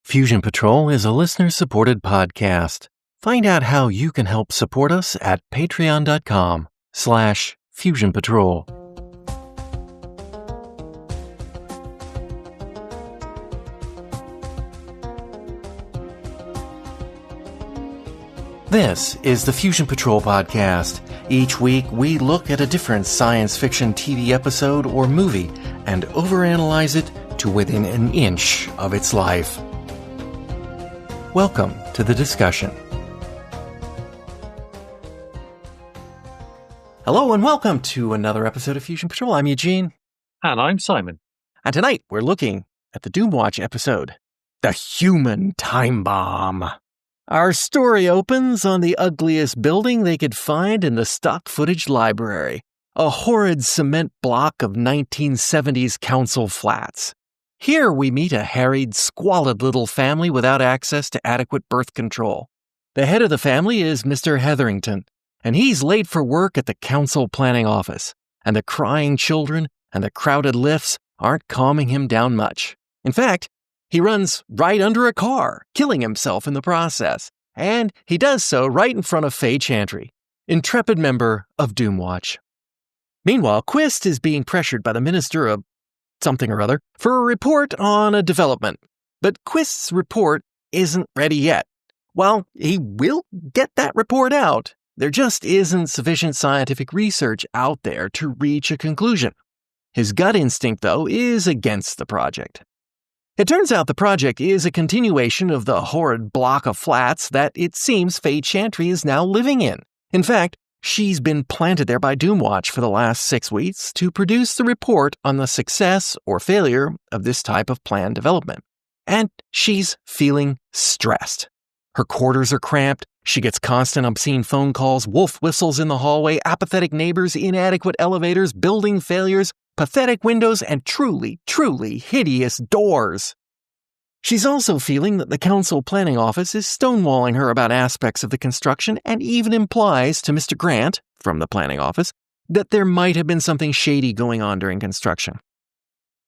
Fusion Patrol is a listener-supported podcast. Find out how you can help support us at patreon.com/Fusion Patrol. This is the Fusion Patrol podcast. Each week, we look at a different science fiction TV episode or movie and overanalyze it to within an inch of its life. Welcome to the discussion. Hello and welcome to another episode of Fusion Patrol. I'm Eugene. And I'm Simon. And tonight we're looking at the Doomwatch episode, The Human Time Bomb. Our story opens on the ugliest building they could find in the stock footage library, a horrid cement block of 1970s council flats. Here we meet a harried, squalid little family without access to adequate birth control. The head of the family is Mr. Hetherington, and he's late for work at the council planning office, and the crying children and the crowded lifts aren't calming him down much. In fact, he runs right under a car, killing himself in the process, and he does so right in front of Faye Chantry, intrepid member of Doomwatch. Meanwhile, Quist is being pressured by the Minister of something or other for a report on a development. But Quist's report isn't ready yet. While he will get that report out, there just isn't sufficient scientific research out there to reach a conclusion. His gut instinct, though, is against the project. It turns out the project is a continuation of the horrid block of flats that it seems Faye Chantry is now living in. In fact, she's been planted there by Doomwatch for the last 6 weeks to produce the report on the success or failure of this type of planned development. And she's feeling stressed. Her quarters are cramped, she gets constant obscene phone calls, wolf whistles in the hallway, apathetic neighbors, inadequate elevators, building failures, pathetic windows, and truly, truly hideous doors. She's also feeling that the council planning office is stonewalling her about aspects of the construction and even implies to Mr. Grant, from the planning office, that there might have been something shady going on during construction.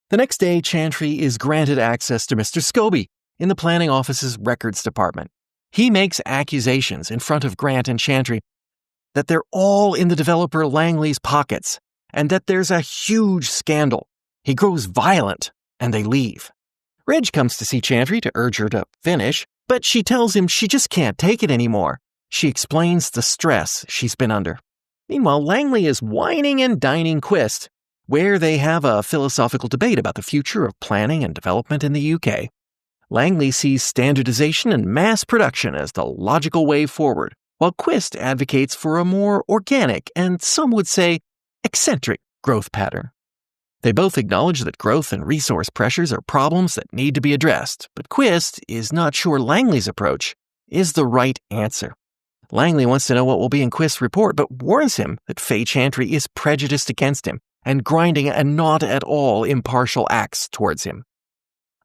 The next day, Chantry is granted access to Mr. Scobie in the planning office's records department. He makes accusations in front of Grant and Chantry that they're all in the developer Langley's pockets and that there's a huge scandal. He grows violent and they leave. Reg comes to see Chantry to urge her to finish, but she tells him she just can't take it anymore. She explains the stress she's been under. Meanwhile, Langley is whining and dining Quist, where they have a philosophical debate about the future of planning and development in the UK. Langley sees standardization and mass production as the logical way forward, while Quist advocates for a more organic and, some would say, eccentric growth pattern. They both acknowledge that growth and resource pressures are problems that need to be addressed, but Quist is not sure Langley's approach is the right answer. Langley wants to know what will be in Quist's report, but warns him that Faye Chantry is prejudiced against him and grinding a not at all impartial axe towards him.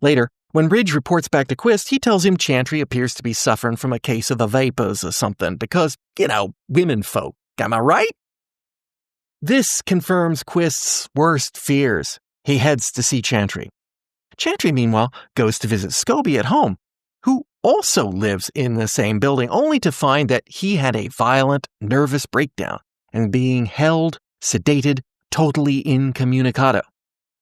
Later, when Ridge reports back to Quist, he tells him Chantry appears to be suffering from a case of the vapors or something because, women folk, am I right? This confirms Quist's worst fears. He heads to see Chantry. Chantry, meanwhile, goes to visit Scobie at home, who also lives in the same building, only to find that he had a violent, nervous breakdown and being held, sedated, totally incommunicado.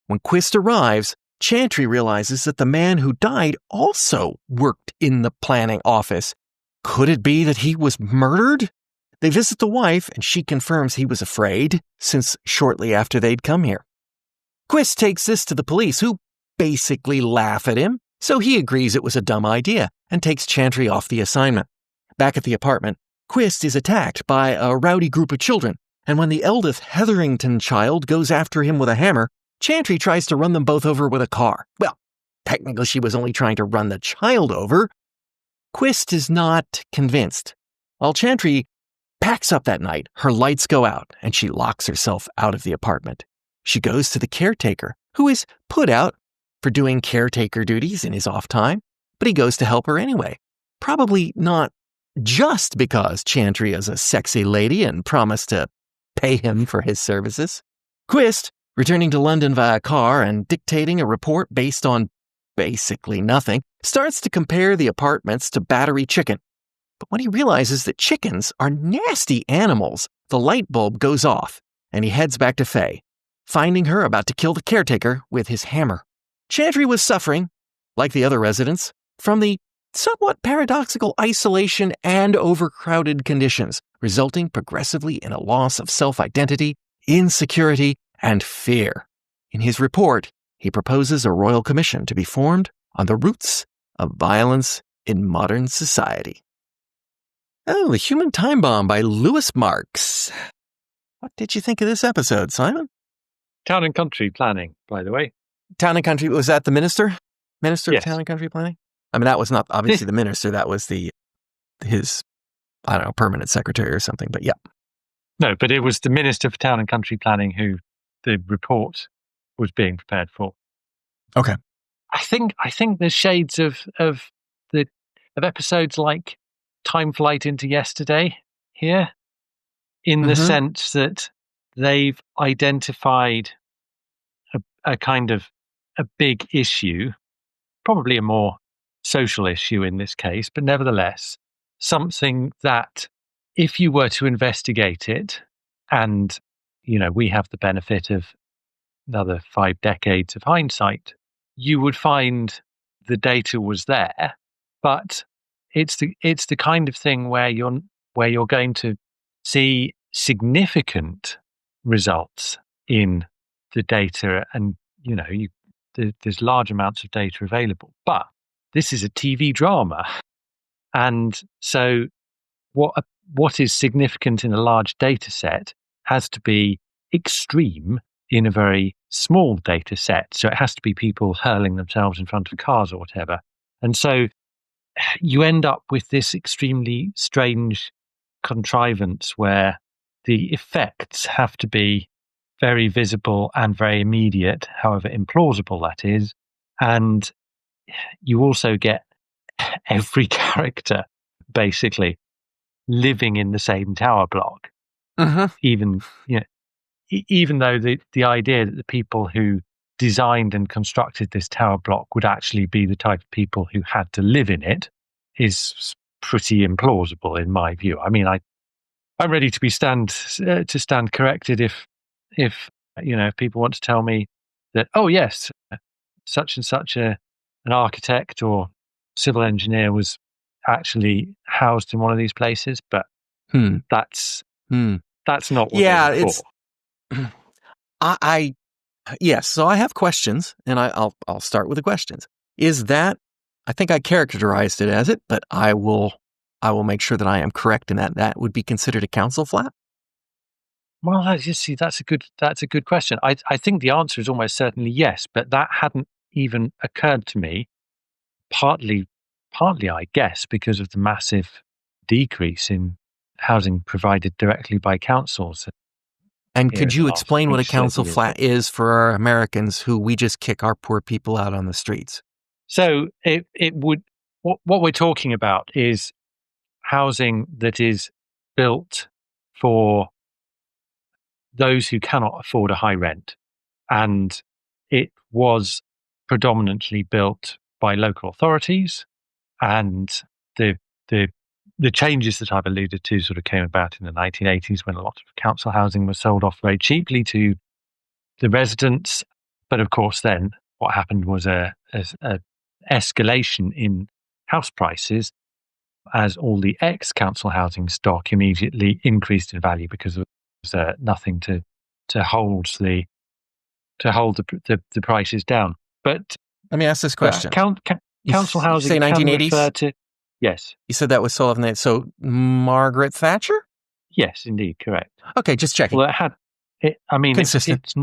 When Quist arrives, Chantry realizes that the man who died also worked in the planning office. Could it be that he was murdered? They visit the wife, and she confirms he was afraid, since shortly after they'd come here. Quist takes this to the police, who basically laugh at him, so he agrees it was a dumb idea and takes Chantry off the assignment. Back at the apartment, Quist is attacked by a rowdy group of children, and when the eldest Hetherington child goes after him with a hammer, Chantry tries to run them both over with a car. Well, technically she was only trying to run the child over. Quist is not convinced. While Chantry packs up that night, her lights go out, and she locks herself out of the apartment. She goes to the caretaker, who is put out for doing caretaker duties in his off time, but he goes to help her anyway. Probably not just because Chantry is a sexy lady and promised to pay him for his services. Quist, returning to London via car and dictating a report based on basically nothing, starts to compare the apartments to battery chicken. But when he realizes that chickens are nasty animals, the light bulb goes off, and he heads back to Faye, finding her about to kill the caretaker with his hammer. Chantry was suffering, like the other residents, from the somewhat paradoxical isolation and overcrowded conditions, resulting progressively in a loss of self-identity, insecurity, and fear. In his report, he proposes a royal commission to be formed on the roots of violence in modern society. Oh, The Human Time Bomb by Lewis Marks. What did you think of this episode, Simon? Town and country planning, by the way. Town and country, was that the minister? Minister Yes. of Town and Country Planning? I mean, that was not obviously the minister, that was his, I don't know, permanent secretary or something, but yeah. No, but it was the Minister for Town and Country Planning who the report was being prepared for. Okay. I think there's shades of episodes like Time Flight into Yesterday here, in the sense that they've identified a kind of a big issue, probably a more social issue in this case, but nevertheless, something that if you were to investigate it, and, we have the benefit of another 5 decades of hindsight, you would find the data was there, but it's the kind of thing where you're going to see significant results in the data, and there's large amounts of data available. But this is a TV drama, and so what is significant in a large data set has to be extreme in a very small data set. So it has to be people hurling themselves in front of cars or whatever. And so you end up with this extremely strange contrivance where the effects have to be very visible and very immediate, however implausible that is. And you also get every character basically living in the same tower block. Even though the idea that the people who designed and constructed this tower block would actually be the type of people who had to live in it is pretty implausible in my view. I mean, I'm ready to stand corrected if people want to tell me that, oh yes, such and such an architect or civil engineer was actually housed in one of these places, but that's not what they were for. Yes, so I have questions, and I'll start with the questions. Is that, I think I characterized it as it, but I will make sure that I am correct in that would be considered a council flat? Well, you see, that's a good question. I think the answer is almost certainly yes, but that hadn't even occurred to me. Partly, I guess, because of the massive decrease in housing provided directly by councils. And could you explain what a council flat is for our Americans who we just kick our poor people out on the streets? So it would, what we're talking about is housing that is built for those who cannot afford a high rent. And it was predominantly built by local authorities, and the changes that I've alluded to sort of came about in the 1980s when a lot of council housing was sold off very cheaply to the residents. But of course, then what happened was a escalation in house prices as all the ex-council housing stock immediately increased in value because there was nothing to hold the prices down. But let me ask this question: council housing, say 1980s? Yes. You said that was sold off. So Margaret Thatcher? Yes, indeed, correct. Okay, just checking. Well, consistent.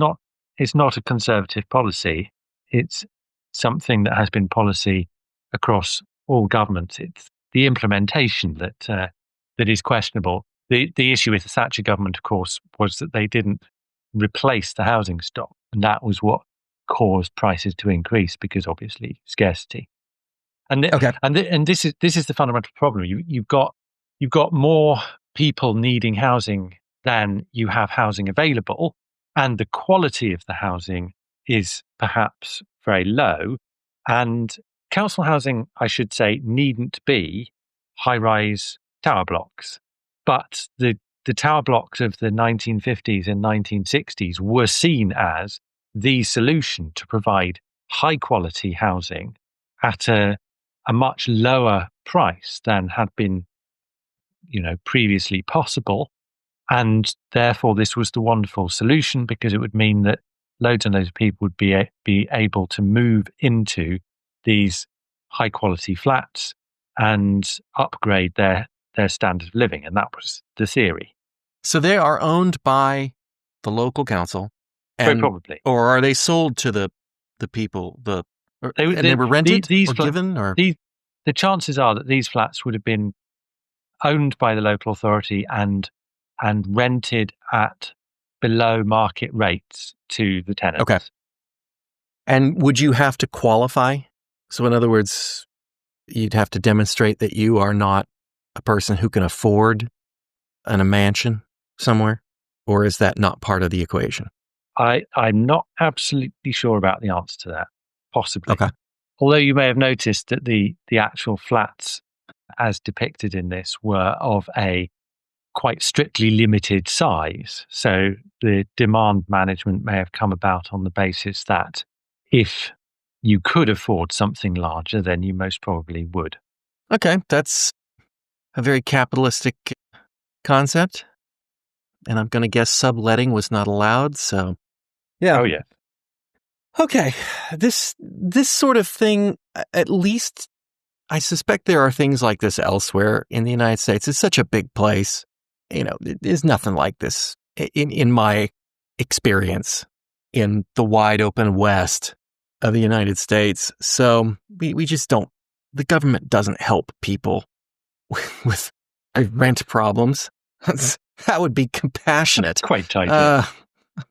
It's not a conservative policy. It's something that has been policy across all governments. It's the implementation that is questionable. The issue with the Thatcher government, of course, was that they didn't replace the housing stock, and that was what caused prices to increase because obviously scarcity. And this is the fundamental problem. You've got more people needing housing than you have housing available, and the quality of the housing is perhaps very low. And council housing, I should say, needn't be high-rise tower blocks. But the tower blocks of the 1950s and 1960s were seen as the solution to provide high-quality housing at a much lower price than had been, previously possible. And therefore, this was the wonderful solution, because it would mean that loads and loads of people would be able to move into these high quality flats and upgrade their standard of living. And that was the theory. So they are owned by the local council, Very probably, or are they sold to the people? They were rented or given, or the chances are that these flats would have been owned by the local authority and rented at below market rates to the tenants. Okay. And would you have to qualify? So in other words, you'd have to demonstrate that you are not a person who can afford a mansion somewhere? Or is that not part of the equation? I'm not absolutely sure about the answer to that. Possibly. Okay. Although you may have noticed that the actual flats as depicted in this were of a quite strictly limited size. So the demand management may have come about on the basis that if you could afford something larger, then you most probably would. Okay, that's a very capitalistic concept. And I'm going to guess subletting was not allowed, so yeah. Oh, yeah. Okay, this sort of thing, at least I suspect there are things like this elsewhere in the United States. It's such a big place. There's nothing like this in my experience in the wide open West of the United States. So we just don't, the government doesn't help people with rent problems. That would be compassionate. That's quite tight.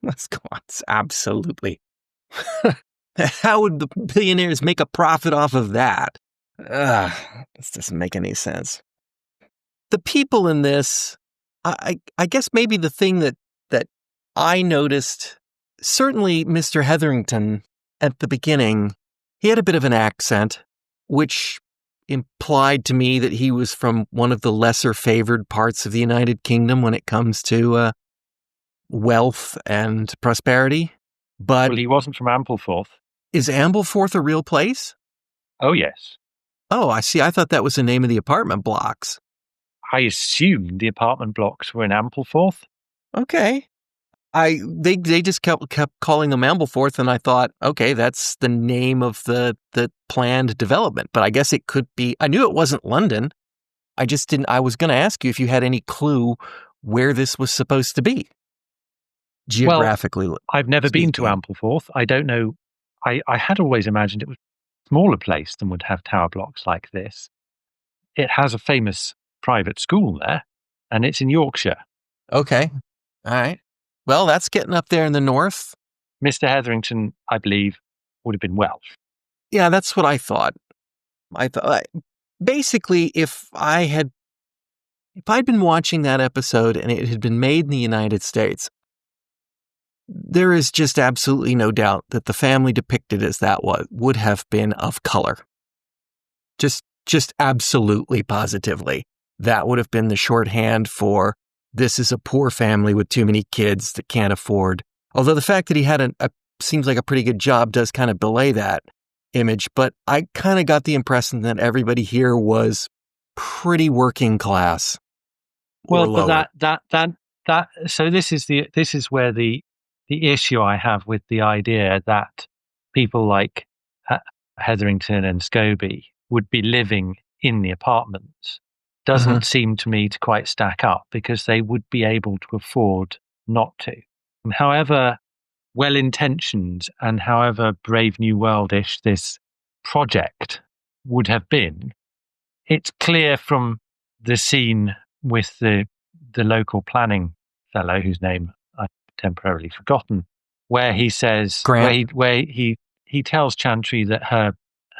Let's go on. Absolutely. How would the billionaires make a profit off of that? This doesn't make any sense. The people in this, I guess maybe the thing that I noticed, certainly Mr. Hetherington at the beginning, he had a bit of an accent, which implied to me that he was from one of the lesser favored parts of the United Kingdom when it comes to wealth and prosperity. But well, he wasn't from Ampleforth. Is Ampleforth a real place? Oh, yes. Oh, I see. I thought that was the name of the apartment blocks. I assumed the apartment blocks were in Ampleforth. Okay. They just kept calling them Ampleforth, and I thought, okay, that's the name of the planned development. But I guess it could be. I knew it wasn't London. I just didn't. I was going to ask you if you had any clue where this was supposed to be geographically. Well, I've never been to Ampleforth. I don't know. I had always imagined it was a smaller place than would have tower blocks like this. It has a famous private school there, and it's in Yorkshire. Okay. All right. Well, that's getting up there in the north. Mr. Hetherington, I believe, would have been Welsh. Yeah, that's what I thought. I thought basically if I'd been watching that episode and it had been made in the United States, there is just absolutely no doubt that the family depicted as that would have been of color. Just absolutely positively. That would have been the shorthand for this is a poor family with too many kids that can't afford. Although the fact that he had seems like a pretty good job does kind of belay that image. But I kind of got the impression that everybody here was pretty working class. Well, but that so this is where the issue I have with the idea that people like Hetherington and Scobie would be living in the apartments doesn't seem to me to quite stack up, because they would be able to afford not to. And however well-intentioned and however Brave New World-ish this project would have been, it's clear from the scene with the local planning fellow, whose name I've temporarily forgotten, where he says, where he tells Chantry that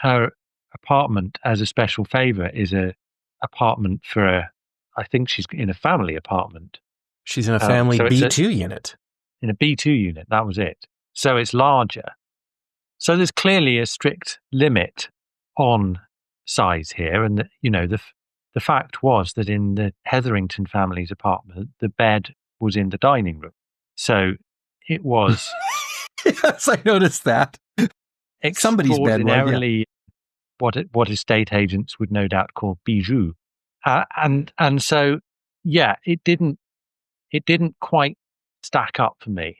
her apartment as a special favour is a apartment for I think she's in a family apartment. She's in a family B2 unit. In a B2 unit, that was it. So it's larger. So there's clearly a strict limit on size here, and the fact was that in the Hetherington family's apartment, the bed was in the dining room, so it was Yes, I noticed that. Somebody's bed was, yeah. what estate agents would no doubt call bijou, and so it didn't quite stack up for me,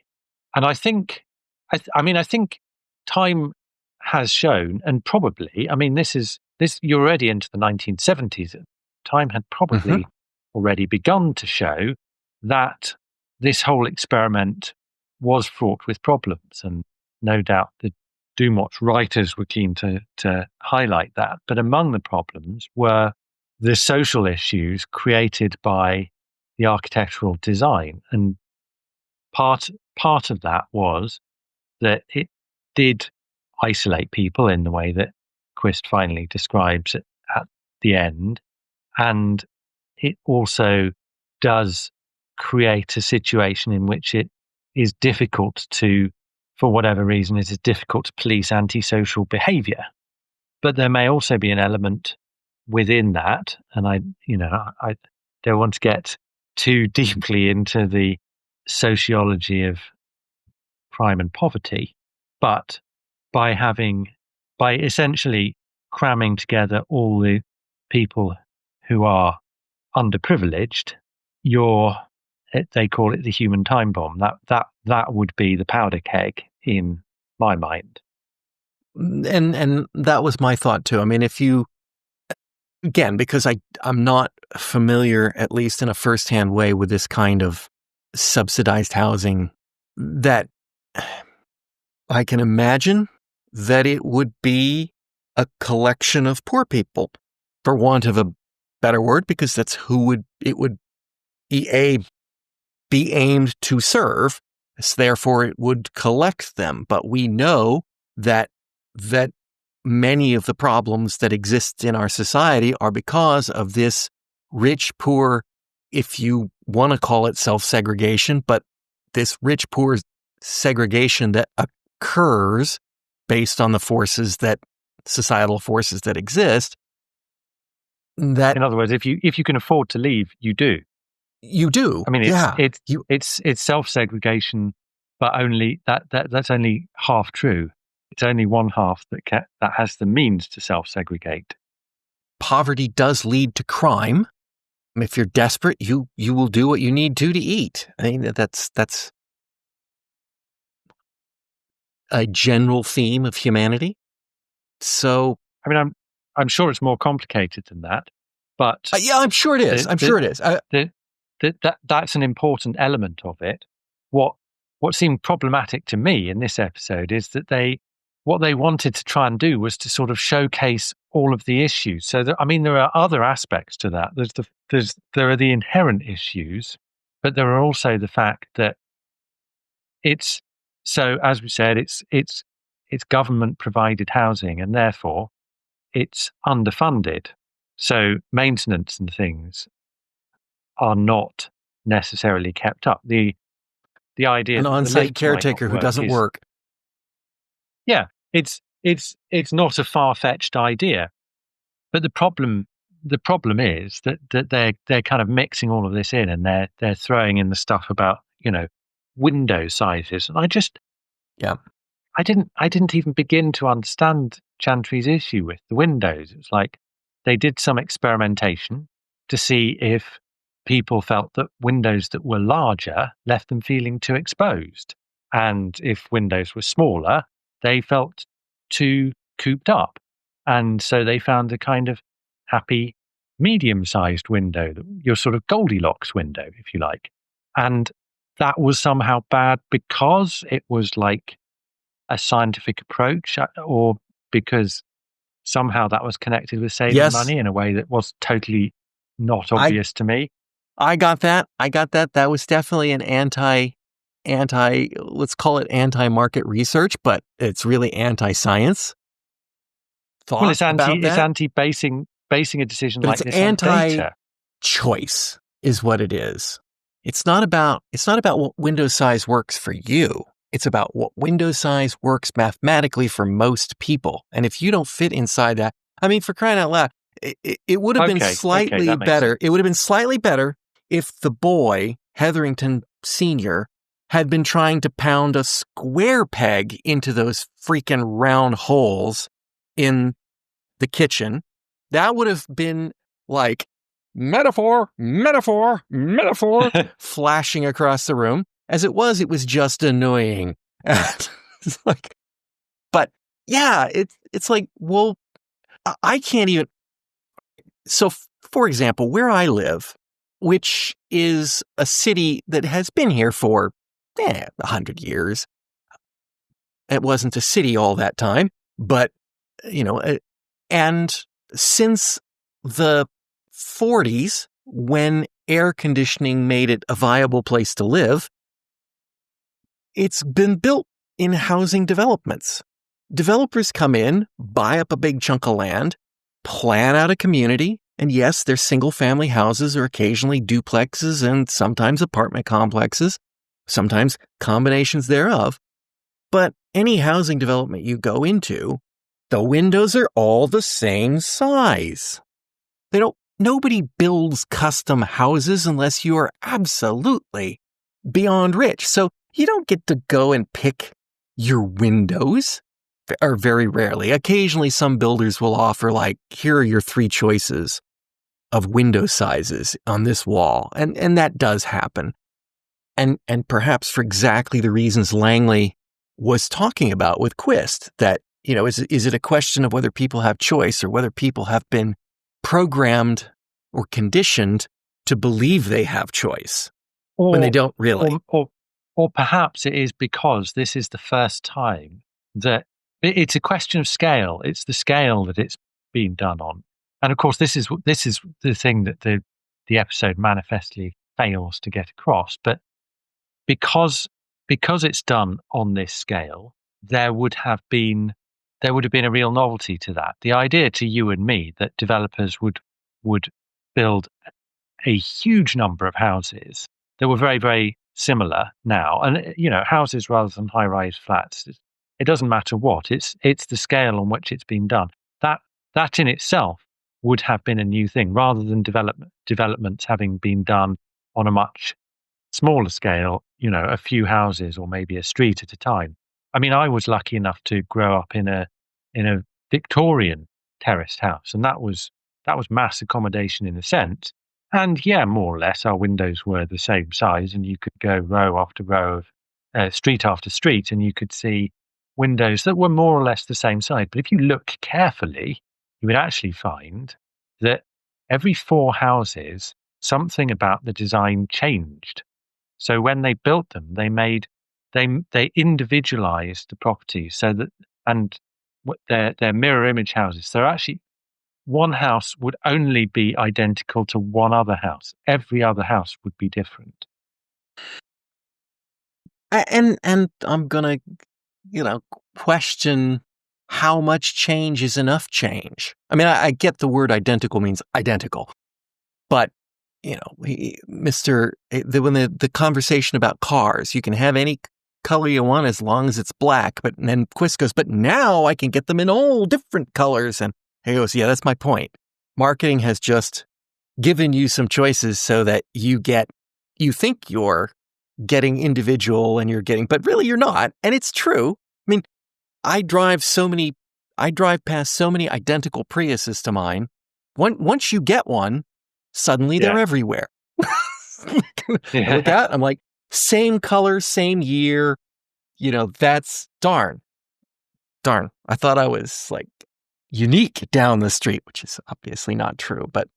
and I think I think time has shown, and probably this you're already into the 1970s. Time had probably already begun to show that this whole experiment was fraught with problems, and no doubt the Doomwatch writers were keen to highlight that. But among the problems were the social issues created by the architectural design, and part of that was that it did isolate people in the way that Quist finally describes it at the end, and it also does create a situation in which it is difficult to, for whatever reason, it is difficult to police antisocial behaviour. But there may also be an element within that, and I don't want to get too deeply into the sociology of crime and poverty, but by essentially cramming together all the people who are underprivileged, they call it the human time bomb. That would be the powder keg in my mind. And that was my thought too. I mean, if you, again, because I'm not familiar, at least in a firsthand way, with this kind of subsidized housing, that I can imagine that it would be a collection of poor people, for want of a better word, because that's who it would be aimed to serve. So therefore, it would collect them. But we know that many of the problems that exist in our society are because of this rich-poor, if you want to call it self-segregation, but this rich-poor segregation that occurs based on the societal forces that exist. That, in other words, if you can afford to leave, you do. You do. I mean, it's self-segregation, but only that's only half true. It's only one half that has the means to self-segregate. Poverty does lead to crime. If you're desperate, you will do what you need to eat. I mean, that's a general theme of humanity. So, I mean, I'm sure it's more complicated than that, but yeah, I'm sure it is. That's an important element of it. What seemed problematic to me in this episode is that what they wanted to try and do was to sort of showcase all of the issues. So, there are other aspects to that. There are the inherent issues, but there are also the fact that it's, so as we said, it's government provided housing, and therefore it's underfunded. So maintenance and things are not necessarily kept up. The idea an that on-site caretaker who doesn't work. Yeah, it's not a far-fetched idea, but the problem is that they're kind of mixing all of this in, and they're throwing in the stuff about window sizes, and I didn't even begin to understand Chantry's issue with the windows. It was like they did some experimentation to see if people felt that windows that were larger left them feeling too exposed, and if windows were smaller, they felt too cooped up. And so they found a kind of happy medium-sized window, your sort of Goldilocks window, if you like. And that was somehow bad because it was like a scientific approach, or because somehow that was connected with saving money in a way that was totally not obvious to me. I got that. That was definitely an anti, let's call it anti-market research, but it's really anti-science. Well, it's anti-basing a decision like this on data. Anti-choice is what it is. It's not about what window size works for you. It's about what window size works mathematically for most people. And if you don't fit inside that, I mean, for crying out loud, it would have been slightly better. It would have been slightly better if the boy, Hetherington Sr., had been trying to pound a square peg into those freaking round holes in the kitchen. That would have been like metaphor, metaphor, metaphor, flashing across the room. As it was just annoying. It's like, but yeah, it's like, well, I can't even. So, for example, where I live, which is a city that has been here for 100 years. It wasn't a city all that time, but, and since the 40s, when air conditioning made it a viable place to live, it's been built in housing developments. Developers come in, buy up a big chunk of land, plan out a community, and yes, there's single-family houses or occasionally duplexes and sometimes apartment complexes, sometimes combinations thereof. But any housing development you go into, the windows are all the same size. Nobody builds custom houses unless you are absolutely beyond rich. So you don't get to go and pick your windows, or very rarely. Occasionally, some builders will offer, like, here are your 3 choices of window sizes on this wall. And that does happen. And perhaps for exactly the reasons Langley was talking about with Quist, that, is it a question of whether people have choice or whether people have been programmed or conditioned to believe they have choice when they don't really? Or perhaps it is because this is the first time that it's a question of scale. It's the scale that it's being done on. And of course, this is the thing that the episode manifestly fails to get across. But because it's done on this scale, there would have been a real novelty to that. The idea to you and me that developers would build a huge number of houses that were very, very similar now, and houses rather than high-rise flats. It doesn't matter what. It's the scale on which it's been done. That in itself would have been a new thing, rather than developments having been done on a much smaller scale. A few houses or maybe a street at a time. I mean, I was lucky enough to grow up in a Victorian terraced house, and that was mass accommodation in a sense. And yeah, more or less, our windows were the same size, and you could go row after row of street after street, and you could see windows that were more or less the same size. But if you look carefully, you would actually find that every 4 houses, something about the design changed. So when they built them, they individualized the properties so that, and their mirror image houses. So actually, one house would only be identical to one other house. Every other house would be different. And I'm gonna, question how much change is enough change. I mean, I get the word identical means identical, but when the conversation about cars, you can have any color you want as long as it's black. But then Quist goes, but now I can get them in all different colors. And he goes, yeah, that's my point. Marketing has just given you some choices so that you think you're getting individual and but really you're not. And it's true. I mean, I drive past so many identical Priuses to mine. Once you get one, suddenly they're everywhere. I look out, I'm like, same color, same year, that's darn. I thought I was like unique down the street, which is obviously not true, but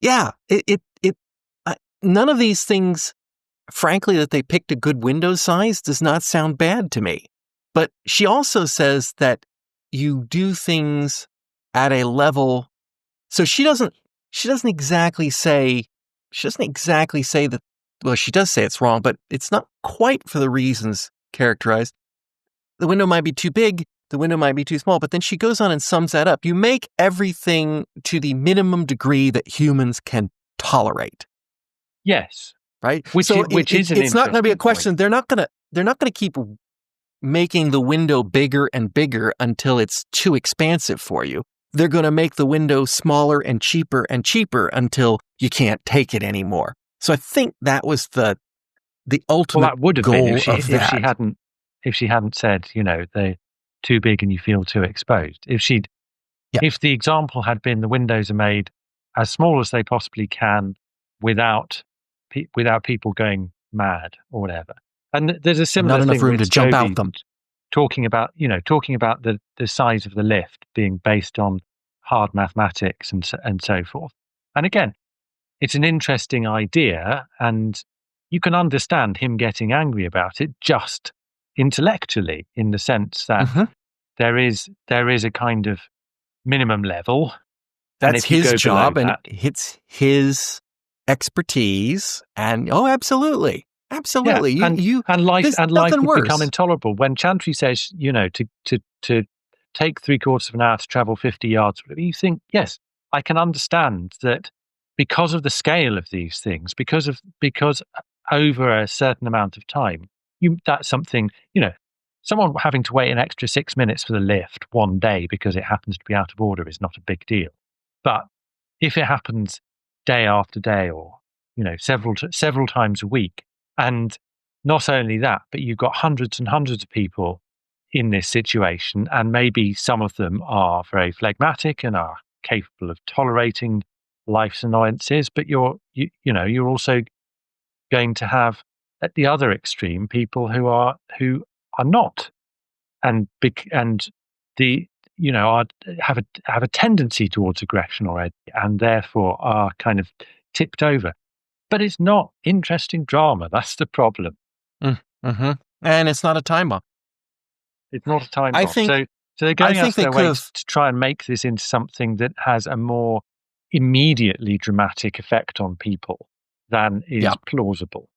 yeah, none of these things, frankly, that they picked a good window size does not sound bad to me. But she also says that you do things at a level. So she doesn't exactly say that. Well, she does say it's wrong, but it's not quite for the reasons characterized. The window might be too big, the window might be too small, but then she goes on and sums that up. You make everything to the minimum degree that humans can tolerate. Yes. Right? Which is an it's not going to be a question. Point. They're not going to they're not going to keep making the window bigger and bigger until it's too expansive for you. They're going to make the window smaller and cheaper until you can't take it anymore. So I think that was the ultimate that would have goal been if she hadn't said, they're too big and you feel too exposed. If the example had been the windows are made as small as they possibly can without people going mad or whatever. And there's a similar not enough thing room with to jump out them. Talking about the size of the lift being based on hard mathematics and so forth. And again, it's an interesting idea, and you can understand him getting angry about it just intellectually, in the sense that there is a kind of minimum level. That's his job, and it's his expertise. And absolutely. Absolutely. Yeah, and life would become intolerable. When Chantry says, to take 3/4 of an hour to travel 50 yards, you think, yes, I can understand that because of the scale of these things, because over a certain amount of time, that's something, someone having to wait an extra 6 minutes for the lift one day because it happens to be out of order is not a big deal. But if it happens day after day, or, several times a week, and not only that, but you've got hundreds and hundreds of people in this situation, and maybe some of them are very phlegmatic and are capable of tolerating life's annoyances, but you're also going to have at the other extreme people who are not, and have a tendency towards aggression already, and therefore are kind of tipped over. But it's not interesting drama. That's the problem. Mm-hmm. And it's not a time bomb. It's not a time bomb. So they're going out of their way to try and make this into something that has a more immediately dramatic effect on people than is plausible.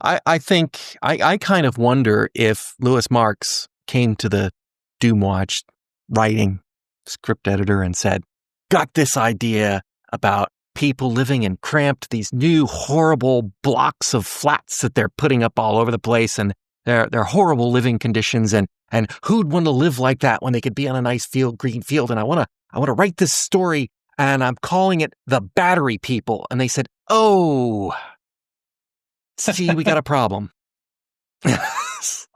I think I kind of wonder if Lewis Marks came to the Doomwatch writing script editor and said, got this idea about people living in cramped, these new horrible blocks of flats that they're putting up all over the place, and they're horrible living conditions, and who'd want to live like that when they could be on a nice green field, and I want to write this story, and I'm calling it The Battery People. And they said, oh, see, we got a problem.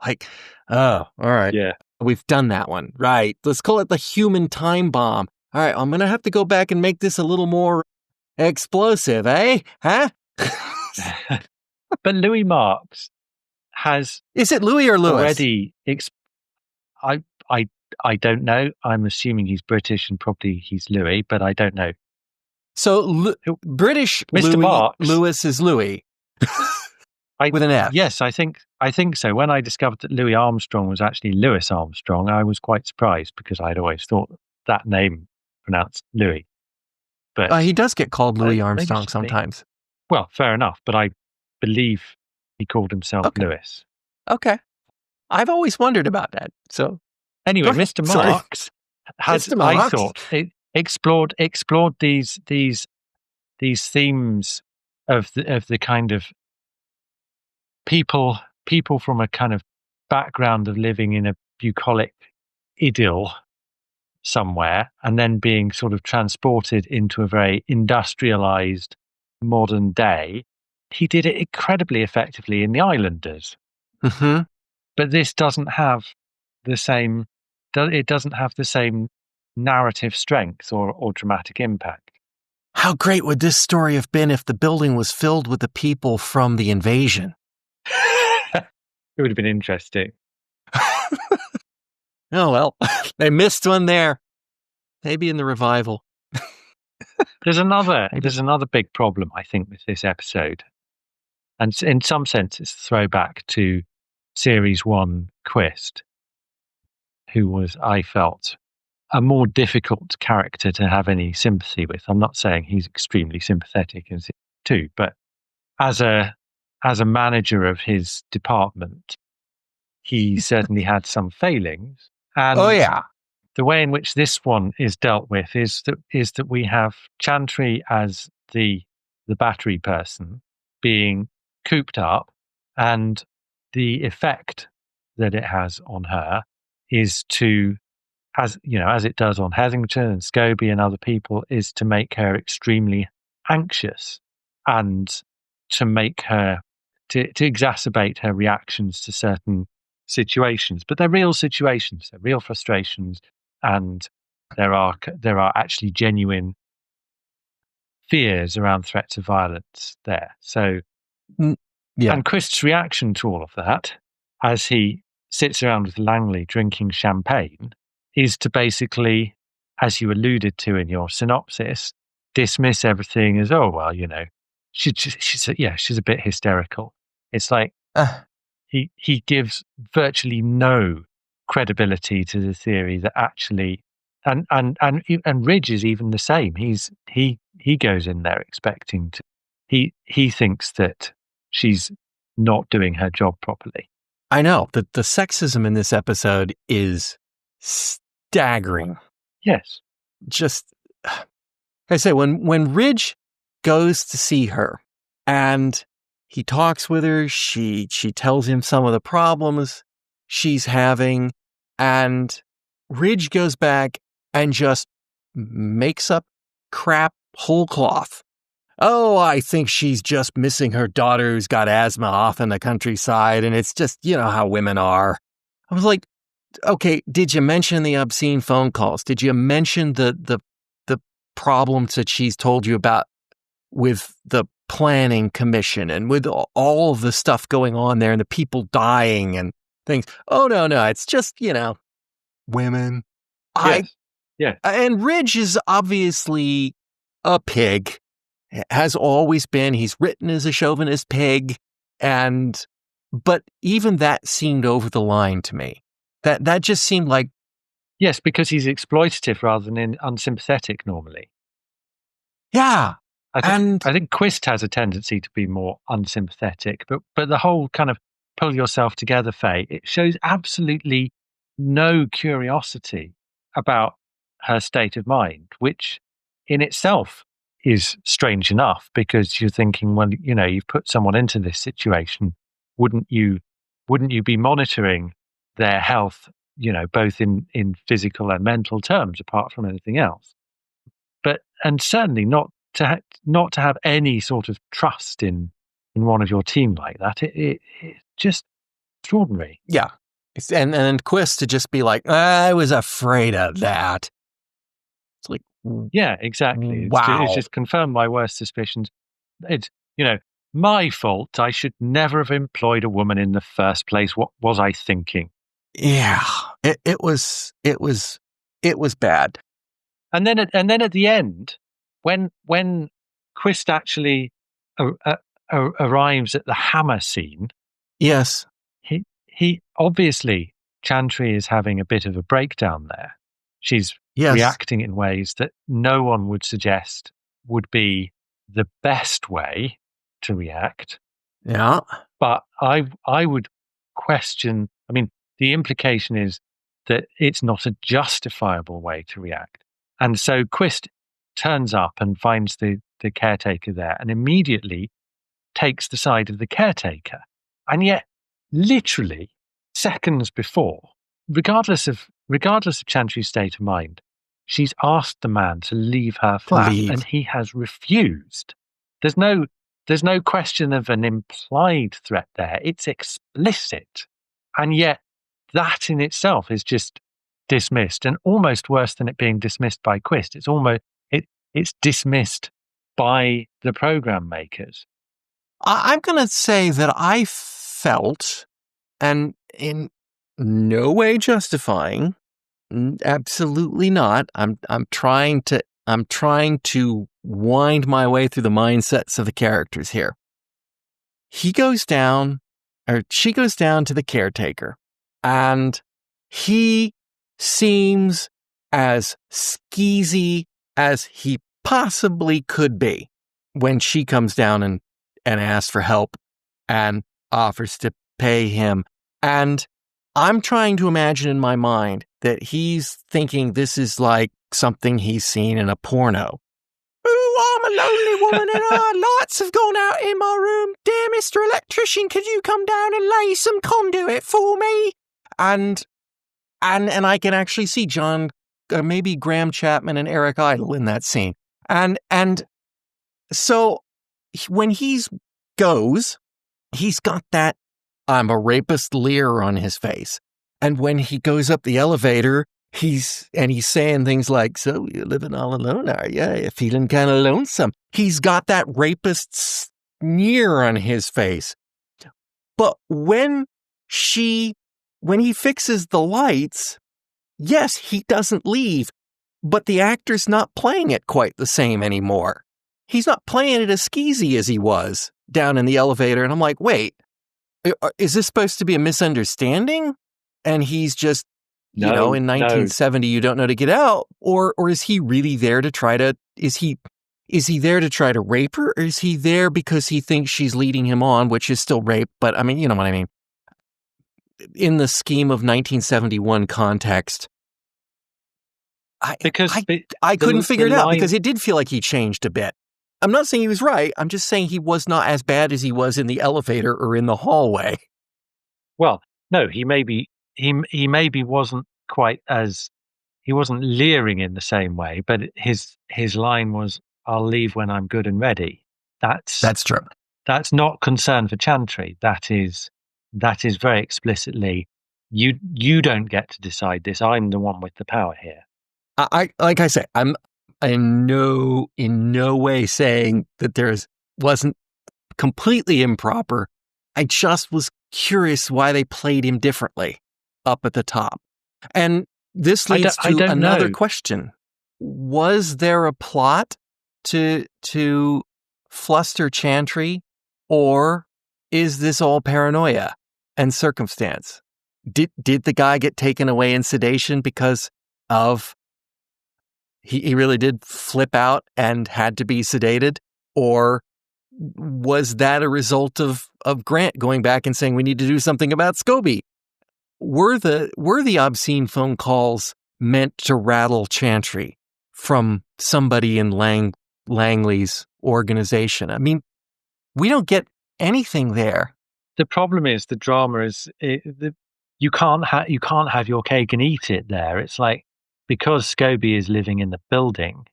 Like, oh, all right. Yeah. We've done that one. Right. Let's call it the human time bomb. All right. I'm going to have to go back and make this a little more explosive, eh? Huh? But Louis Marks has... Is it Louis or Lewis? Already... I don't know. I'm assuming he's British and probably he's Louis, but I don't know. So British Mr. Louis, Marks, Lewis is Louis. With an F. Yes, I think so. When I discovered that Louis Armstrong was actually Louis Armstrong, I was quite surprised, because I'd always thought that name pronounced Louis. But he does get called Louis Armstrong sometimes. Well, fair enough, but I believe he called himself Louis. Okay. I've always wondered about that. So anyway, Mr. Marks has, I thought, explored these themes of the kind of people from a kind of background of living in a bucolic idyll somewhere, and then being sort of transported into a very industrialized modern day. He did it incredibly effectively in The Islanders. Mm-hmm. But this doesn't have the same. It doesn't have the same narrative strength or dramatic impact. How great would this story have been if the building was filled with the people from the invasion? It would have been interesting. Oh, well, they missed one there. Maybe in the revival. There's another big problem, I think, with this episode. And in some sense, it's a throwback to Series 1 Quist, who was, I felt, a more difficult character to have any sympathy with. I'm not saying he's extremely sympathetic in Series 2, but as a manager of his department, he certainly had some failings. And the way in which this one is dealt with is that we have Chantry as the battery person being cooped up, and the effect that it has on her is to, as it does on Hetherington and Scobie and other people, is to make her extremely anxious and to make her to exacerbate her reactions to certain situations. But they're real situations, they're real frustrations, and there are actually genuine fears around threats of violence there. So, yeah. And Quist's reaction to all of that, as he sits around with Langley drinking champagne, is to basically, as you alluded to in your synopsis, dismiss everything as, oh, well, she's a bit hysterical. It's like he gives virtually no credibility to the theory that actually, and Ridge is even the same. He goes in there expecting to, he thinks that she's not doing her job properly. I know that the sexism in this episode is staggering. Yes. Just, I say, when Ridge goes to see her and he talks with her, she tells him some of the problems she's having, and Ridge goes back and just makes up crap whole cloth. Oh, I think she's just missing her daughter who's got asthma off in the countryside, and it's just, how women are. I was like, okay, did you mention the obscene phone calls? Did you mention the problems that she's told you about with the planning commission and with all of the stuff going on there and the people dying and things? Oh, no, it's just, women. Yeah. And Ridge is obviously a pig. Has always been. He's written as a chauvinist pig, but even that seemed over the line to me. That just seemed like, yes, because he's exploitative rather than unsympathetic normally. Yeah, I think Quist has a tendency to be more unsympathetic, but the whole kind of pull yourself together, Faye, it shows absolutely no curiosity about her state of mind, which in itself is strange enough, because you're thinking, well, you've put someone into this situation. Wouldn't you be monitoring their health, both in physical and mental terms, apart from anything else? And certainly not to have any sort of trust in one of your team like that. It's just extraordinary. Yeah. And Quist to just be like, I was afraid of that. It's like, yeah, exactly. Wow. It's just confirmed my worst suspicions. It's, my fault. I should never have employed a woman in the first place. What was I thinking? Yeah, it was bad. And then at the end, when Quist actually arrives at the hammer scene, yes, he obviously, Chantry is having a bit of a breakdown there. She's reacting in ways that no one would suggest would be the best way to react. Yeah. But I would question, the implication is that it's not a justifiable way to react. And so Quist turns up and finds the caretaker there and immediately takes the side of the caretaker. And yet, literally seconds before, regardless of Chantry's state of mind, she's asked the man to leave her flat, and he has refused. There's no question of an implied threat there. It's explicit. And yet that in itself is just dismissed, and almost worse than it being dismissed by Quist. It's dismissed by the program makers. I'm going to say that I felt, and in no way justifying, absolutely not. I'm trying to wind my way through the mindsets of the characters here. She goes down to the caretaker, and he seems as skeezy as he possibly could be when she comes down and asks for help and offers to pay him. And I'm trying to imagine in my mind that he's thinking this is like something he's seen in a porno. I'm a lonely woman and our lights have gone out in my room. Dear Mr. Electrician, could you come down and lay some conduit for me? And I can actually see John, maybe Graham Chapman and Eric Idle in that scene. And so when he goes, he's got that I'm a rapist leer on his face. And when he goes up the elevator, he's saying things like, so you're living all alone, are you? You're feeling kind of lonesome. He's got that rapist sneer on his face. But when he fixes the lights, yes, he doesn't leave, but the actor's not playing it quite the same anymore. He's not playing it as skeezy as he was down in the elevator. And I'm like, wait, is this supposed to be a misunderstanding? And he's just, in 1970, you don't know to get out, or is he really there to try to, is he there to try to rape her, or is he there because he thinks she's leading him on, which is still rape, but I mean, you know what I mean. In the scheme of 1971 context, I couldn't figure it out because it did feel like he changed a bit. I'm not saying he was right. I'm just saying he was not as bad as he was in the elevator or in the hallway. Well, no, he maybe wasn't quite as, he wasn't leering in the same way, but his line was, "I'll leave when I'm good and ready." That's true. That's not concern for Chantry. That is very explicitly, you don't get to decide this. I'm the one with the power here. Like I say, I'm in no way saying that wasn't completely improper. I just was curious why they played him differently up at the top. And this leads to another question. Was there a plot to fluster Chantry, or is this all paranoia and circumstance? Did the guy get taken away in sedation because of he really did flip out and had to be sedated? Or was that a result of Grant going back and saying we need to do something about Scobie? Were the obscene phone calls meant to rattle Chantry from somebody in Langley's organization? I mean, we don't get anything there. The problem is the drama is you can't have your cake and eat it there. It's like, because Scobie is living in the building,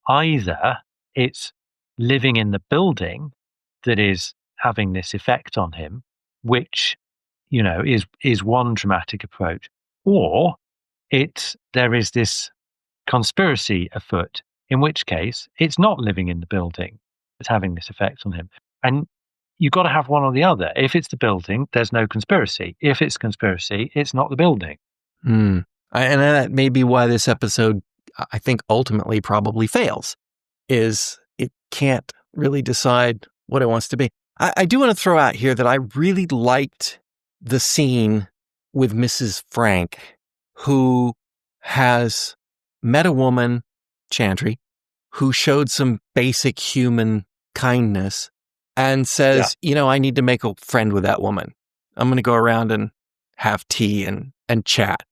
either it's living in the building that is having this effect on him, which, is one dramatic approach, or there is this conspiracy afoot, in which case it's not living in the building that's having this effect on him. And you've got to have one or the other. If it's the building, there's no conspiracy. If it's conspiracy, it's not the building. And that may be why this episode, I think, ultimately probably fails, is it can't really decide what it wants to be. I do want to throw out here that I really liked the scene with Mrs. Frank, who has met a woman, Chantry, who showed some basic human kindness and says, I need to make a friend with that woman. I'm going to go around and have tea and chat.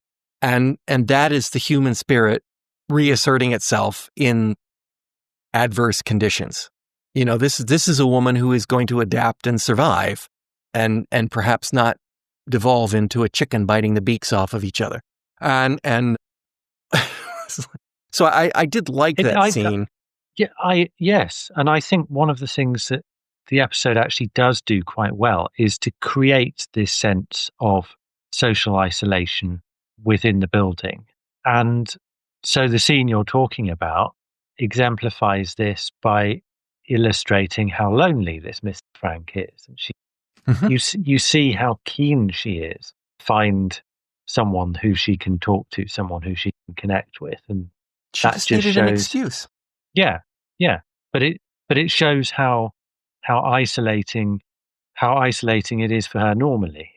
And that is the human spirit reasserting itself in adverse conditions. This is a woman who is going to adapt and survive and perhaps not devolve into a chicken biting the beaks off of each other. And so I did like that scene. Yes. And I think one of the things that the episode actually does do quite well is to create this sense of social isolation within the building. And so the scene you're talking about exemplifies this by illustrating how lonely this Miss Frank is. And you see how keen she is to find someone who she can talk to, someone who she can connect with. And she just needed an excuse. Yeah. But it shows how isolating it is for her normally.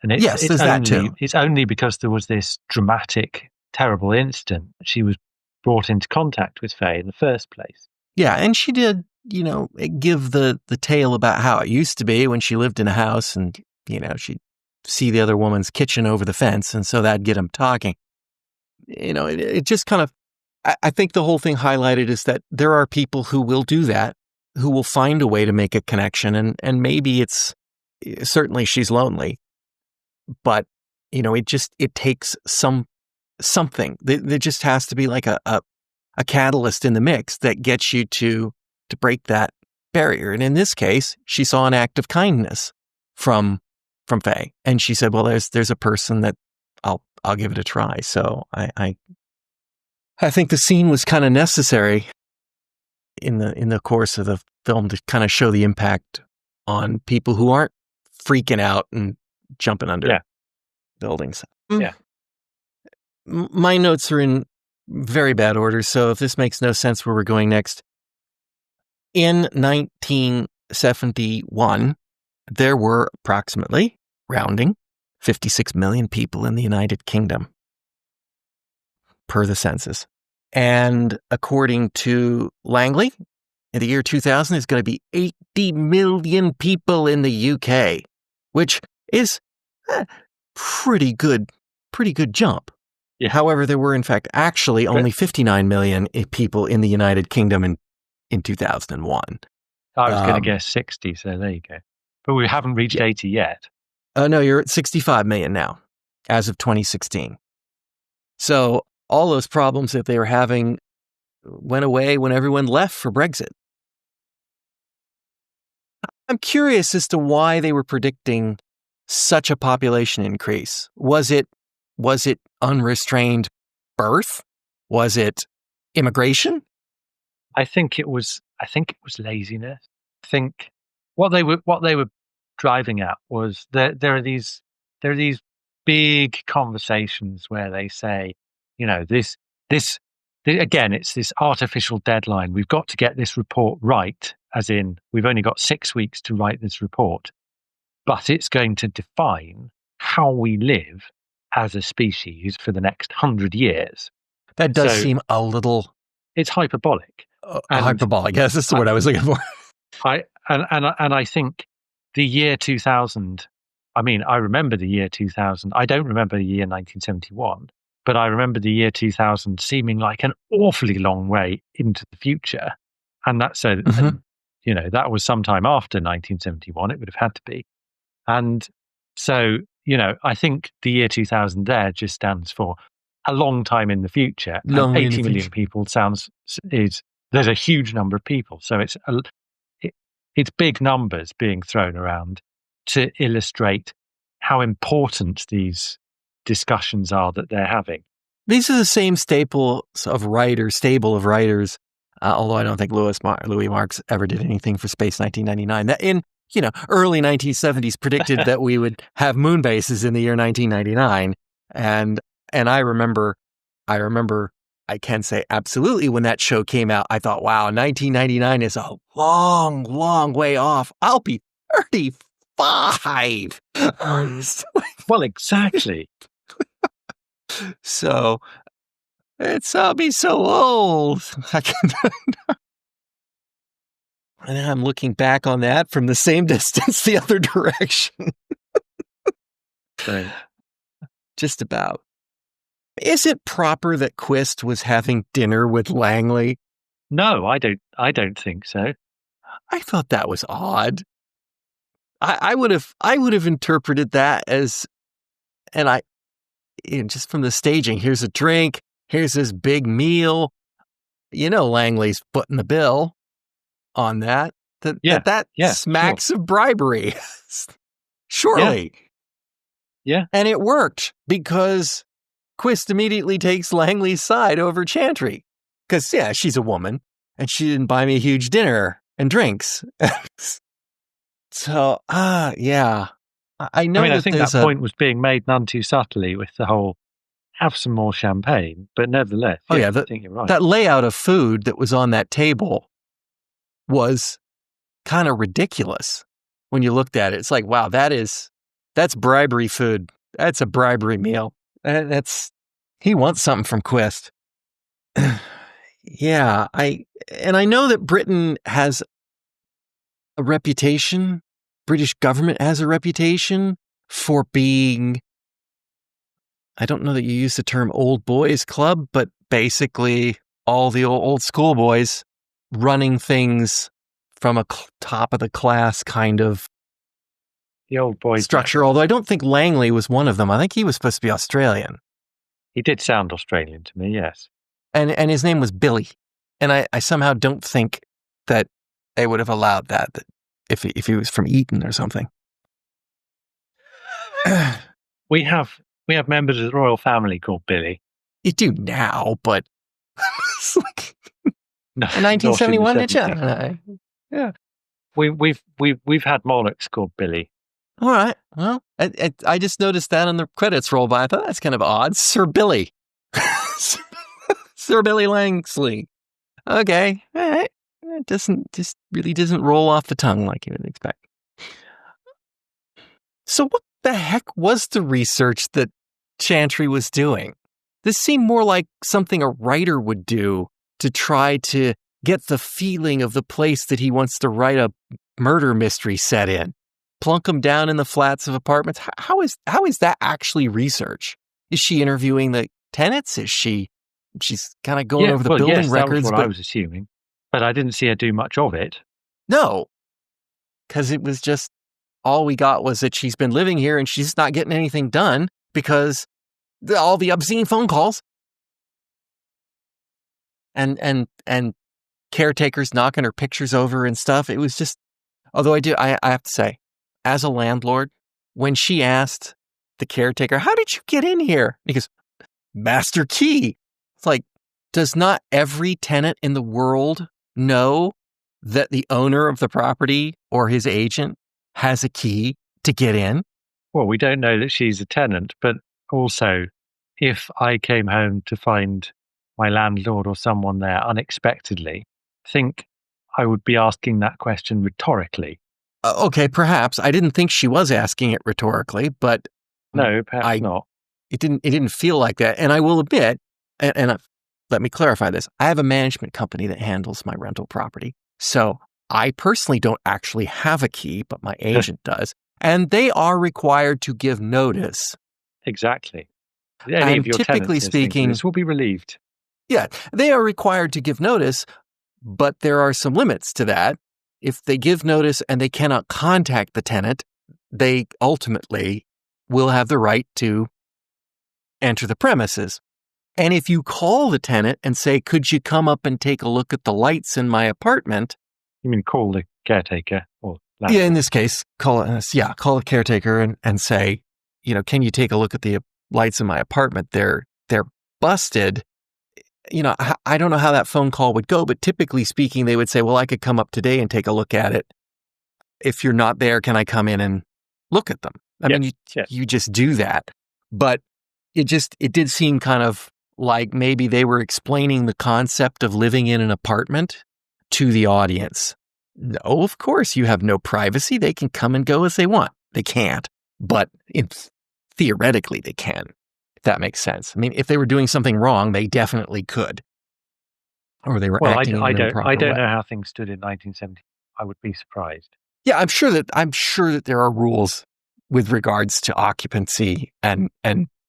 And it's only because there was this dramatic, terrible incident that she was brought into contact with Faye in the first place. Yeah, and she did, give the tale about how it used to be when she lived in a house and, she'd see the other woman's kitchen over the fence, and so that'd get them talking. It just kind of, I think the whole thing highlighted is that there are people who will do that, who will find a way to make a connection. And maybe certainly she's lonely, but it takes something. There just has to be like a catalyst in the mix that gets you to break that barrier. And in this case, she saw an act of kindness from Faye, and she said, well, there's a person that I'll give it a try. So I think the scene was kind of necessary in the course of the film to kind of show the impact on people who aren't freaking out and jumping under buildings. Yeah. My notes are in very bad order, so if this makes no sense where we're going next. In 1971, there were approximately, rounding, 56 million people in the United Kingdom, per the census. And according to Langley, in the year 2000, there's going to be 80 million people in the UK, which is a pretty good jump. Yeah. However, there were, in fact, actually only 59 million people in the United Kingdom in 2001. I was going to guess 60, so there you go. But we haven't reached 80 yet. No, you're at 65 million now, as of 2016. So all those problems that they were having went away when everyone left for Brexit. I'm curious as to why they were predicting such a population increase. Was it unrestrained birth? Was it immigration? I think it was laziness. I think what they were driving at was there are these big conversations where they say, this again, it's this artificial deadline. We've got to get this report right, as in we've only got 6 weeks to write this report, but it's going to define how we live as a species for the next 100 years. That does seem a little... It's hyperbolic. Hyperbolic, yes, that's the word I was looking for. I think the year 2000, I remember the year 2000. I don't remember the year 1971, but I remember the year 2000 seeming like an awfully long way into the future. And that said, that was sometime after 1971, it would have had to be. And so, I think the year 2000 there just stands for a long time in the future. And 80 million people there's a huge number of people. So it's big numbers being thrown around to illustrate how important these discussions are that they're having. These are the same stable of writers, although I don't think Louis Marx ever did anything for Space 1999. That in early 1970s predicted that we would have moon bases in the year 1999, and I remember. I can say absolutely when that show came out, I thought, wow, 1999 is a long, long way off. I'll be 35. Well, exactly. So I'll be so old. And I'm looking back on that from the same distance, the other direction. Right. Just about. Is it proper that Quist was having dinner with Langley? No, I don't think so. I thought that was odd. I would have interpreted that as, and just from the staging, here's a drink, here's this big meal. Langley's footing the bill on that. That smacks of bribery. Surely. Yeah. And it worked because Quist immediately takes Langley's side over Chantry. Because, she's a woman, and she didn't buy me a huge dinner and drinks. So, I know I think that point was being made none too subtly with the whole, have some more champagne, but nevertheless, I think you're right. That layout of food that was on that table was kind of ridiculous when you looked at it. It's like, wow, that's bribery food. That's a bribery meal. He wants something from Quist. I know that Britain has a reputation, British government has a reputation for being, I don't know that you use the term old boys club, but basically all the old schoolboys running things from a top of the class kind of the old boys structure. Although I don't think Langley was one of them. I think he was supposed to be Australian. He did sound Australian to me, yes. And his name was Billy. And I somehow don't think that they would have allowed that if he was from Eton or something. We have members of the royal family called Billy. You do now, but it's like No, in 1971, did you? Yeah. We've had monarchs called Billy. All right. Well, I just noticed that on the credits roll by. I thought that's kind of odd. Sir Billy. Sir Billy Langsley. Okay. All right. It really doesn't roll off the tongue like you would expect. So what the heck was the research that Chantry was doing? This seemed more like something a writer would do to try to get the feeling of the place that he wants to write a murder mystery set in. Plunk them down in the flats of apartments. How is that actually research? Is she interviewing the tenants? She's kind of going over the building records? That's what I was assuming. But I didn't see her do much of it. No, because it was just all we got was that she's been living here and she's not getting anything done because all the obscene phone calls and caretakers knocking her pictures over and stuff. It was just, although I have to say, as a landlord, when she asked the caretaker, "How did you get in here?" He goes, "Master key." It's like, does not every tenant in the world know that the owner of the property or his agent has a key to get in? Well, we don't know that she's a tenant, but also if I came home to find my landlord or someone there unexpectedly, I think I would be asking that question rhetorically. Okay, perhaps. I didn't think she was asking it rhetorically, but no, perhaps not. It didn't feel like that. And I will admit, and let me clarify this. I have a management company that handles my rental property. So I personally don't actually have a key, but my agent does. And they are required to give notice. Exactly. Any of your typically speaking, this will be relieved. Yeah, they are required to give notice, but there are some limits to that. If they give notice and they cannot contact the tenant, they ultimately will have the right to enter the premises. And if you call the tenant and say, "Could you come up and take a look at the lights in my apartment?" You mean call the caretaker? Or yeah, in this case, call the caretaker and say, "Can you take a look at the lights in my apartment? They're busted." I don't know how that phone call would go, but typically speaking, they would say, "Well, I could come up today and take a look at it. If you're not there, can I come in and look at them?" I mean, you just do that. But it did seem kind of like maybe they were explaining the concept of living in an apartment to the audience. No, of course, you have no privacy. They can come and go as they want. They can't, but theoretically they can. If that makes sense. I mean, if they were doing something wrong, they definitely could. Or they were acting in an improper way. I don't know how things stood in 1970. I would be surprised. Yeah, I'm sure that there are rules with regards to occupancy and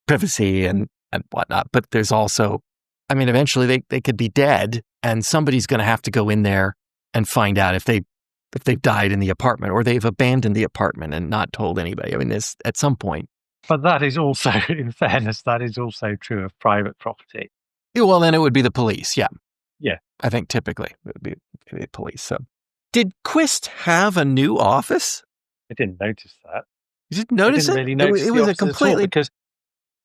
privacy and whatnot. But there's also, I mean, eventually they could be dead and somebody's going to have to go in there and find out if they've died in the apartment or they've abandoned the apartment and not told anybody. I mean, this at some point. But that is also, in fairness, that is also true of private property. Yeah, well, then it would be the police. Yeah. Yeah. I think typically it would be the police. So did Quist have a new office? I didn't notice that. You didn't notice I didn't really notice it was a completely, because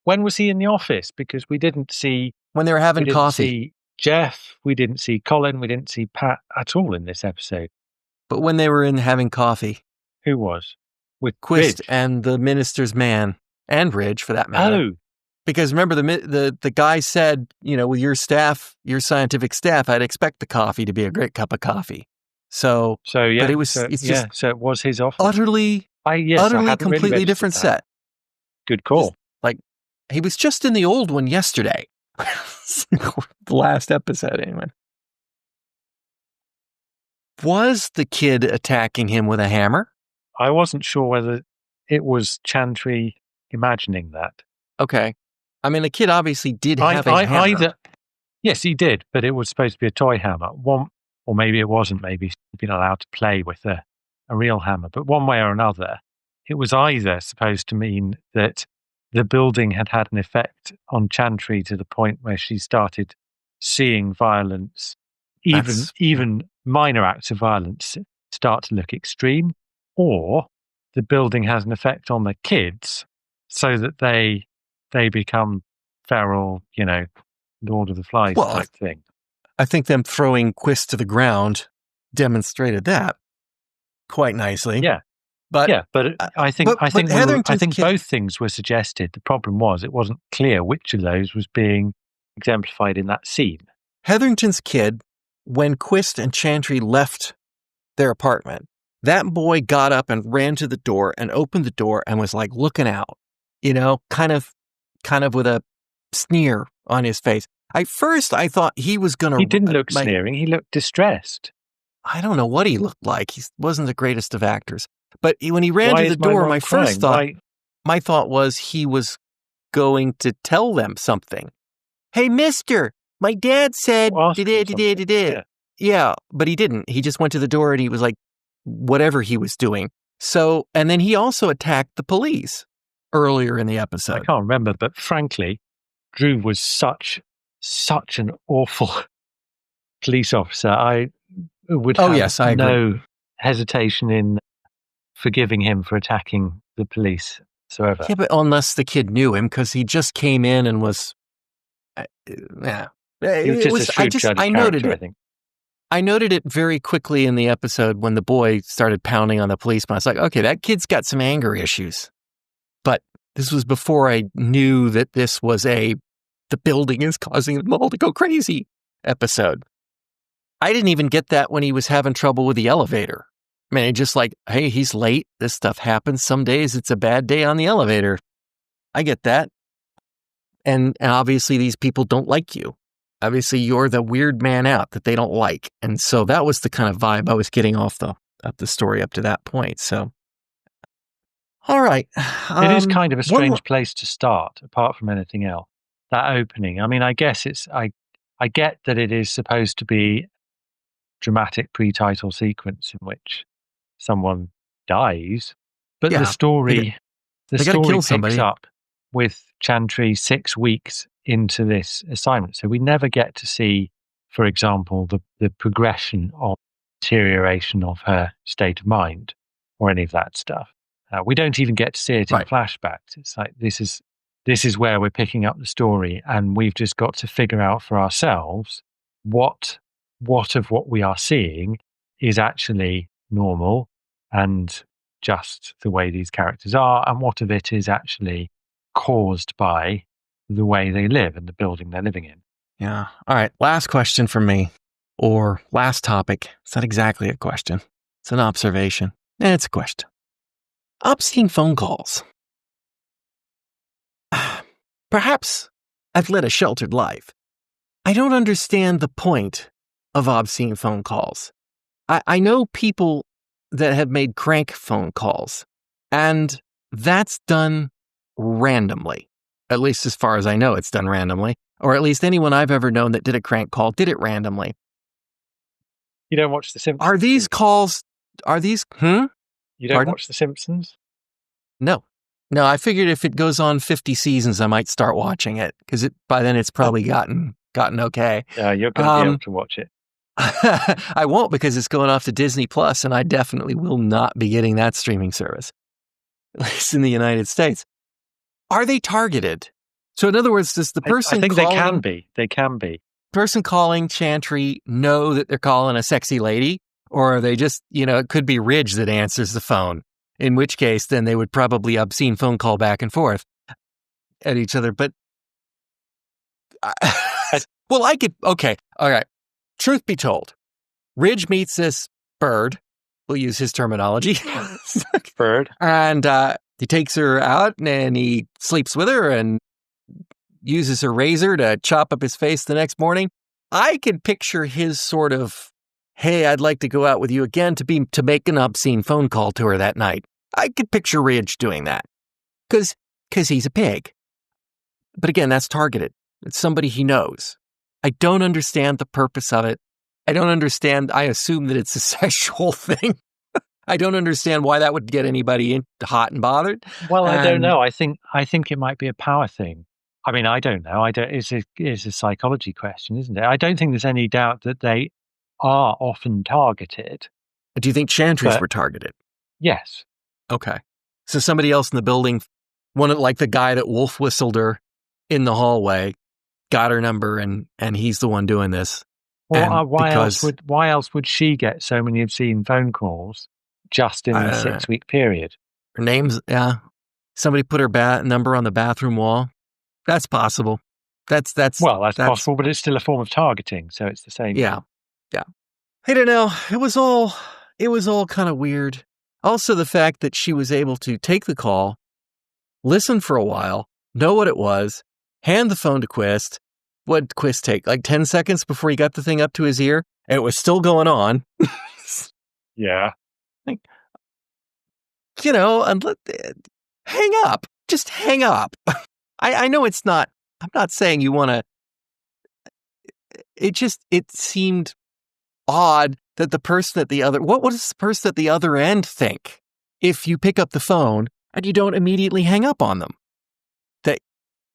when was he in the office? Because we didn't see when they were having coffee. See Jeff, we didn't see Colin, we didn't see Pat at all in this episode. But when they were in having coffee, who was with Quist Ridge? and the minister's man and Ridge for that matter? Oh, because remember the guy said, with your staff, your scientific staff, I'd expect the coffee to be a great cup of coffee. So yeah, but it was so it was his office. Utterly completely really different set. Good call. He was just in the old one yesterday. The last episode, anyway. Was the kid attacking him with a hammer? I wasn't sure whether it was Chantry imagining that. Okay. I mean, the kid obviously did have a hammer. Yes, he did, but it was supposed to be a toy hammer. Or maybe it wasn't. Maybe he'd been allowed to play with a real hammer. But one way or another, it was either supposed to mean that the building had had an effect on Chantry to the point where she started seeing violence, even minor acts of violence, start to look extreme, or the building has an effect on the kids so that they become feral, Lord of the Flies type thing. I think them throwing Quist to the ground demonstrated that quite nicely. Yeah. But I think both things were suggested. The problem was it wasn't clear which of those was being exemplified in that scene. Hetherington's kid, when Quist and Chantry left their apartment, that boy got up and ran to the door and opened the door and was like looking out, kind of with a sneer on his face. At first, I thought he was going to... He didn't look sneering. He looked distressed. I don't know what he looked like. He wasn't the greatest of actors. But when he ran to the door, my thought was he was going to tell them something. Hey, mister, my dad said... Yeah, but he didn't. He just went to the door and he was like, whatever he was doing. So, and then he also attacked the police earlier in the episode. I can't remember, but frankly, Drew was such an awful police officer. I would have no hesitation in forgiving him for attacking the police whatsoever. Yeah, but unless the kid knew him, because he just came in and was... He was just a shrewd judge character, I think. I noted it very quickly in the episode when the boy started pounding on the policeman. I was like, okay, that kid's got some anger issues. But this was before I knew that this was the building is causing them all to go crazy episode. I didn't even get that when he was having trouble with the elevator. I mean, just like, hey, he's late. This stuff happens. Some days it's a bad day on the elevator. I get that. And obviously these people don't like you. Obviously you're the weird man out that they don't like. And so that was the kind of vibe I was getting off the story up to that point. So, all right. It is kind of a strange place to start, apart from anything else. That opening. I mean, I guess I get that it is supposed to be dramatic pre-title sequence in which someone dies, but the story picks up with Chantry 6 weeks into this assignment. So we never get to see, for example, the progression of deterioration of her state of mind or any of that stuff. We don't even get to see it in flashbacks. It's like this is where we're picking up the story, and we've just got to figure out for ourselves what of what we are seeing is actually normal and just the way these characters are, and what of it is actually caused by the way they live and the building they're living in. Yeah. All right. Last question from me, or last topic. It's not exactly a question. It's an observation. It's a question. Obscene phone calls. Perhaps I've led a sheltered life. I don't understand the point of obscene phone calls. I know people that have made crank phone calls, and that's done randomly. At least as far as I know, it's done randomly. Or at least anyone I've ever known that did a crank call did it randomly. You don't watch The Simpsons? You don't watch The Simpsons? No, I figured if it goes on 50 seasons, I might start watching it, because by then it's probably gotten okay. Yeah, you're going to be able to watch it. I won't, because it's going off to Disney Plus, and I definitely will not be getting that streaming service, at least in the United States. Are they targeted? So in other words, does the person I think they can be. Person calling Chantry know that they're calling a sexy lady? Or are they just, it could be Ridge that answers the phone, in which case then they would probably obscene phone call back and forth at each other. But, okay, all right. Truth be told, Ridge meets this bird. We'll use his terminology. Bird. And he takes her out and he sleeps with her and uses her razor to chop up his face the next morning. I can picture his sort of, hey, I'd like to go out with you again, to make an obscene phone call to her that night. I could picture Ridge doing that because he's a pig. But again, that's targeted. It's somebody he knows. I don't understand the purpose of it. I don't understand. I assume that it's a sexual thing. I don't understand why that would get anybody hot and bothered. Well, I don't know. I think it might be a power thing. I mean, I don't know. It's a psychology question, isn't it? I don't think there's any doubt that they are often targeted. Do you think Chantry's were targeted? Yes. Okay. So somebody else in the building, like the guy that wolf whistled her in the hallway, got her number, and he's the one doing this. Well, why else would she get so many obscene phone calls just in the 6-week period? Her name's, somebody put her number on the bathroom wall. That's possible. That's possible, but it's still a form of targeting, so it's the same. Yeah. Yeah. I don't know. It was all kind of weird. Also, the fact that she was able to take the call, listen for a while, know what it was, hand the phone to Quist. What did Quist take? Like 10 seconds before he got the thing up to his ear? And it was still going on. Yeah. And hang up. Just hang up. I know it's not, I'm not saying you want to, it seemed odd that the person at the other, what does the person at the other end think if you pick up the phone and you don't immediately hang up on them?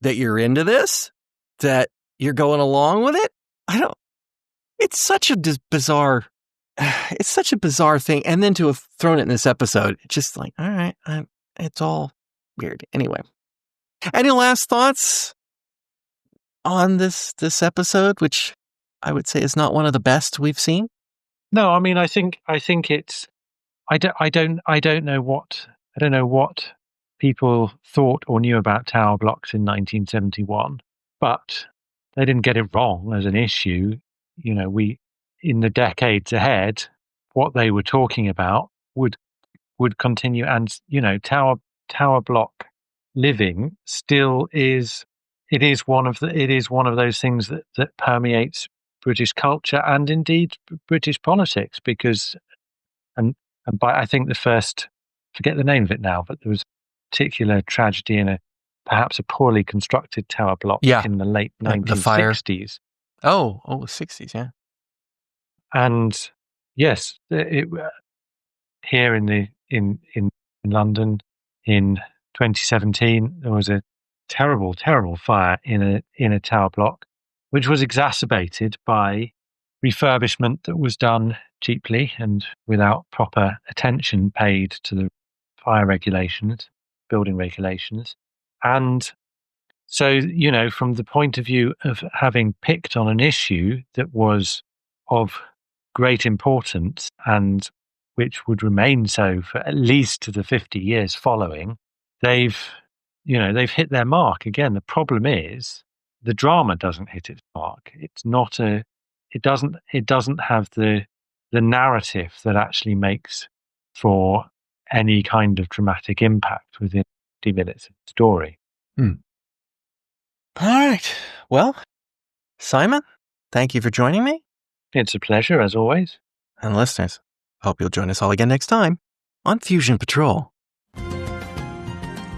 That you're into this? That you're going along with it? It's such a bizarre thing. And then to have thrown it in this episode, it's just like, all right, it's all weird. Anyway, any last thoughts on this episode, which I would say is not one of the best we've seen? No, I mean, I think it's, I don't know what people thought or knew about tower blocks in 1971, but they didn't get it wrong as an issue. In the decades ahead, what they were talking about would continue, and tower block living still is. It is one of those things that permeates British culture and indeed British politics, because I think the first, forget the name of it now, but there was a particular tragedy in perhaps a poorly constructed tower block in the late 1960s. Oh, 60s, yeah. And yes, here in London in 2017, there was a terrible, terrible fire in a tower block, which was exacerbated by refurbishment that was done cheaply and without proper attention paid to the fire regulations, building regulations. And so, from the point of view of having picked on an issue that was of great importance and which would remain so for at least the 50 years following, they've hit their mark. Again, the problem is the drama doesn't hit its mark. It's not it doesn't have the narrative that actually makes for any kind of dramatic impact within 50 minutes of the story. All right. Well, Simon, thank you for joining me. It's a pleasure, as always. And listeners, hope you'll join us all again next time on Fusion Patrol.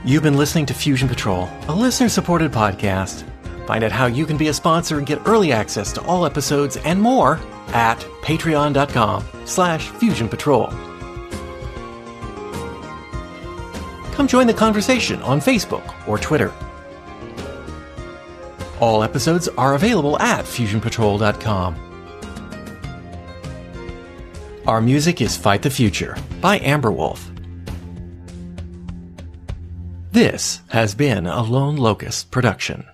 You've been listening to Fusion Patrol, a listener-supported podcast. Find out how you can be a sponsor and get early access to all episodes and more at patreon.com/Fusion Patrol. Come join the conversation on Facebook or Twitter. All episodes are available at FusionPatrol.com. Our music is Fight the Future by Amber Wolf. This has been a Lone Locust production.